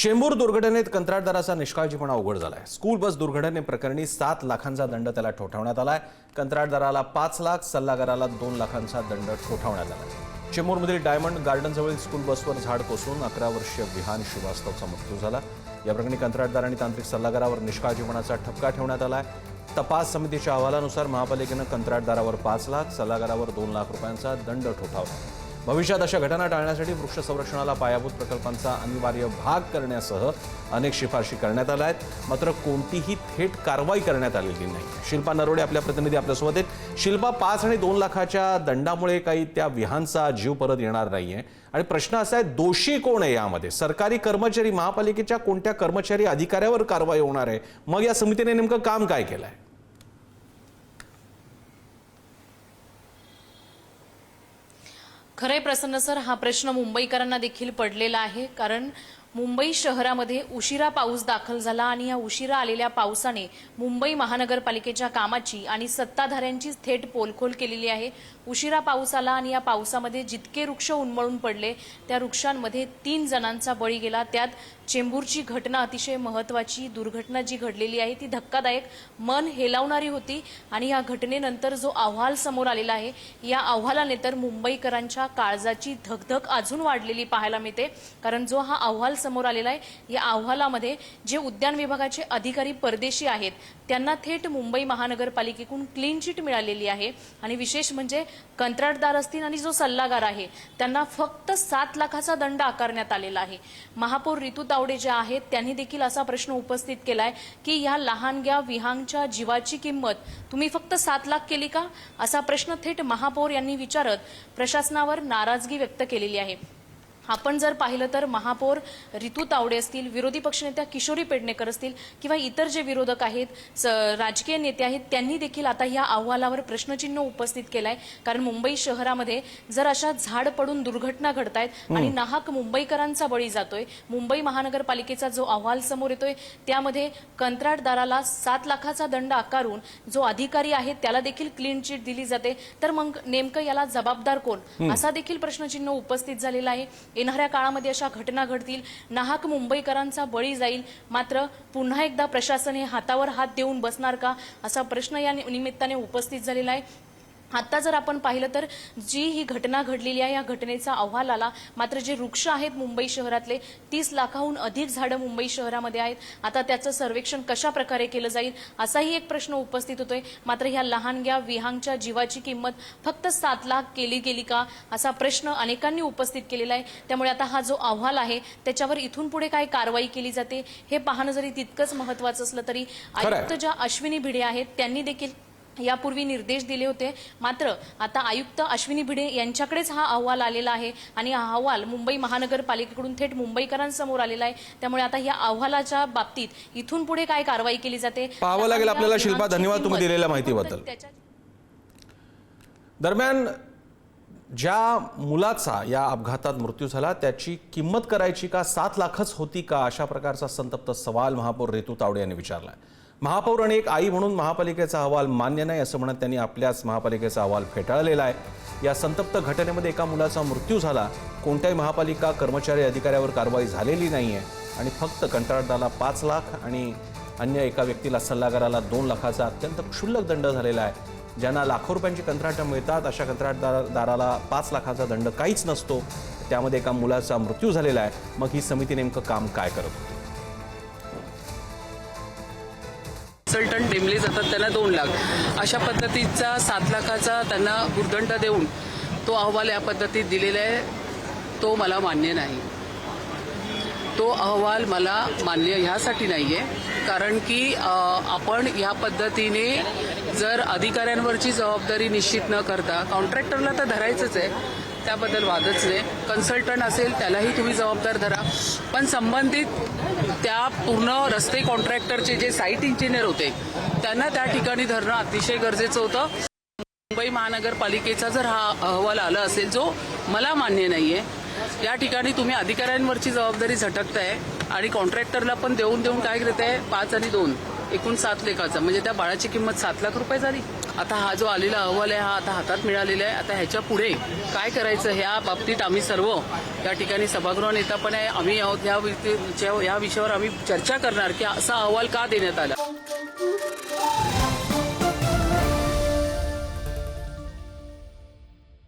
चेंबूर दुर्घटनेत कंत्राटदाराचा निष्काळजीपणा उघड झालाय। स्कूल बस दुर्घटनेप्रकरणी 7 लाखांचा दंड त्याला ठोठावण्यात आलाय। कंत्राटदाराला 5 लाख, सल्लागाराला 2 लाखांचा दंड ठोठावण्यात आलाय। चेंबूरमधील डायमंड गार्डनजवळील स्कूल बसवर झाड कोसळून 11 वर्षीय विहान श्रीवास्तवचा मृत्यू झाला। या प्रकरणी कंत्राटदार आणि तांत्रिक सल्लागारावर निष्काळजीपणाचा ठपका ठेवण्यात आलाय। तपास समितीच्या अहवालानुसार महापालिकेनं कंत्राटदारावर 5 लाख, सल्लागारावर 2 लाख रुपयांचा दंड ठोठावला। भविष्यात अशा घटना टाळण्यासाठी वृक्ष संरक्षणाला पायाभूत प्रकल्पांचा अनिवार्य भाग करण्यासह अनेक शिफारशी करण्यात आल्या आहेत, मात्र कोणतीही थेट कारवाई करण्यात आलेली नाही। शिल्पा नरोडे आपल्या प्रतिनिधी आपल्यासोबत आहेत। शिल्पा, 5 आणि 2 लाखाच्या दंडामुळे काही त्या विहानचा जीव परत येणार नाहीये आणि प्रश्न असा आहे, दोषी कोण आहे यामध्ये? सरकारी कर्मचारी, महापालिकेच्या कोणत्या कर्मचारी अधिकाऱ्यावर कारवाई होणार आहे? मग या समितीने नेमकं काम काय केलंय? खरे प्रसन्न सर, हा प्रश्न मुंबईकरांना देखील पडलेला आहे, कारण मुंबई शहरामध्ये उशिरा पाऊस दाखल झाला आणि या उशिरा आलेल्या पावसाने मुंबई महानगरपालिकेच्या कामाची आणि सत्ताधाऱ्यांची थेट पोलखोल केलेली आहे। उशिरा पाऊस आला आणि या पावसामध्ये जितके वृक्ष उन्मळून पडले त्या वृक्षांमध्ये 3 जणांचा बळी गेला। त्यात चेंबूरची घटना अतिशय महत्त्वाची दुर्घटना जी घडलेली आहे ती धक्कादायक, मन हेलावणारी होती आणि या घटनेनंतर जो अहवाल समोर आलेला आहे या अहवालाने तर मुंबईकरांच्या काळजाची धगधग अजून वाढलेली पाहायला मिळते। कारण जो हा अहवाल समोर आलेला आहे या अहवालामध्ये जे उद्यान विभागाचे अधिकारी परदेशी आहेत त्यांना थेट मुंबई महानगरपालिकेकडून क्लीन चिट मिळालेली आहे आणि विशेष म्हणजे कंत्राटदार असतील आणि जो सल्लागार आहे त्यांना फक्त 7 लाखाचा दंड आकारण्यात आलेला आहे। महापौर ऋतू तावडे जे आहेत त्यांनी देखील असा प्रश्न उपस्थित केलाय की या लहानग्या विहांगच्या जीवाची किंमत तुम्ही फक्त 7 लाख केली का, असा प्रश्न थेट महापौर यांनी विचारत प्रशासनावर नाराजगी व्यक्त केलेली आहे। आपण जर पाहिलं तर महापौर ऋतू तावडे असतील, विरोधी पक्षनेत्या किशोरी पेडणेकर असतील किंवा इतर जे विरोधक आहेत, राजकीय नेते आहेत, त्यांनी देखील आता या अहवालावर प्रश्नचिन्ह उपस्थित केलाय। कारण मुंबई शहरामध्ये जर अशा झाड पडून दुर्घटना घडतायत आणि नाहक मुंबईकरांचा बळी जातोय, मुंबई महानगरपालिकेचा जो अहवाल समोर येतोय त्यामध्ये कंत्राटदाराला 7 लाखाचा दंड आकारून जो अधिकारी आहे त्याला देखील क्लीन चिट दिली जाते, तर मग नेमकं याला जबाबदार कोण, असा देखील प्रश्नचिन्ह उपस्थित झालेला आहे। येणाऱ्या काळामध्ये अशा घटना घडतील, नाहक मुंबईकरांचा बळी जाईल, मात्र पुन्हा एकदा प्रशासन हे हातावर हात देऊन बसणार का, असा प्रश्न या निमित्ताने उपस्थित झालेला आहे। आता जर आपण पाहिलं तर जी ही घटना घडलेली आहे या घटनेचा अहवाल आला, मात्र जे वृक्ष आहेत मुंबई शहरातले 30 लाखाहून अधिक झाडं मुंबई शहरामध्ये आहेत, आता त्याचं सर्वेक्षण कशा प्रकारे केलं जाईल असाही एक प्रश्न उपस्थित होतोय। मात्र ह्या लहानग्या विहांगच्या जीवाची किंमत फक्त 7 लाख केली गेली का, असा प्रश्न अनेकांनी उपस्थित केलेला आहे। त्यामुळे आता हा जो अहवाल आहे त्याच्यावर इथून पुढे काय कारवाई केली जाते हे पाहणं जरी तितकंच महत्त्वाचं असलं तरी आयुक्त ज्या अश्विनी भिडे आहेत त्यांनी देखील यापूर्वी निर्देश दिले होते, मात्र आता आयुक्त अश्विनी भिडे यांच्याकडेच हा अहवाल आलेला आहे आणि हा अहवाल मुंबई महानगरपालिकेकडून थेट मुंबईकरांसमोर आलेला आहे। त्यामुळे आता या अहवालाच्या बाबतीत इथून पुढे काय कारवाई केली जाते पाहावं लागेल आपल्याला। शिल्पा, धन्यवाद तुम्ही दिलेल्या माहितीबद्दल। दरम्यान ज्या मुलाचा या अपघातात मृत्यू झाला त्याची किंमत करायची का, 7 लाखच होती का, अशा प्रकारचा संतप्त सवाल महापौर ऋतू तावडे यांनी विचारला। महापौर आणि एक आई म्हणून महापालिकेचा अहवाल मान्य नाही असं म्हणत त्यांनी आपल्याच महापालिकेचा अहवाल फेटाळलेला आहे। या संतप्त घटनेमध्ये एका मुलाचा मृत्यू झाला, कोणत्याही महापालिका कर्मचारी अधिकाऱ्यावर कारवाई झालेली नाहीये आणि फक्त कंत्राटदाराला 5 लाख आणि अन्य एका व्यक्तीला, सल्लागाराला 2 लाखाचा अत्यंत क्षुल्लक दंड झालेला आहे। ज्यांना लाखो रुपयांची कंत्राटं मिळतात अशा कंत्राटदाराला 5 लाखाचा दंड काहीच नसतो, त्यामध्ये एका मुलाचा मृत्यू झालेला आहे। मग ही समिती नेमकं काम काय करत होती? कन्सल्टंट नेमले जातात त्यांना 2 लाख अशा पद्धतीचा 7 लाखाचा त्यांना भूर्दंड देऊन तो अहवाल या पद्धतीत दिलेला आहे, तो मला मान्य नाही। तो अहवाल मला मान्य ह्यासाठी नाही आहे कारण की आपण ह्या पद्धतीने जर अधिकाऱ्यांवरची जबाबदारी निश्चित न करता, कॉन्ट्रॅक्टरला तर धरायचंच आहे, त्याबद्दल वादच नाही, कन्सल्टंट असेल त्यालाही तुम्ही जबाबदार धरा, पण संबंधित त्या पूर्ण रस्ते कॉन्ट्रॅक्टरचे जे साईट इंजिनियर होते त्यांना त्या ठिकाणी धरणं अतिशय गरजेचं होतं। मुंबई महानगरपालिकेचा जर हा अहवाल आला असेल जो मला मान्य नाहीये, या ठिकाणी तुम्ही अधिकाऱ्यांवरची जबाबदारी झटकताय आणि कॉन्ट्रॅक्टरला पण देऊन काय करताय, 5 आणि 2 एकूण 7 लाखाचा, म्हणजे त्या बाळाची किंमत 7 लाख रुपये झाली. आता हा जो आलेला अहवाल आहे हा आता हातात मिळालेला आहे. आता ह्याच्या पुढे काय करायचं ह्या बाबतीत आम्ही सर्व या ठिकाणी सभागृह नेता पण आहे, आम्ही आहोत, या विषयावर आम्ही चर्चा करणार की असा अहवाल का देण्यात आला.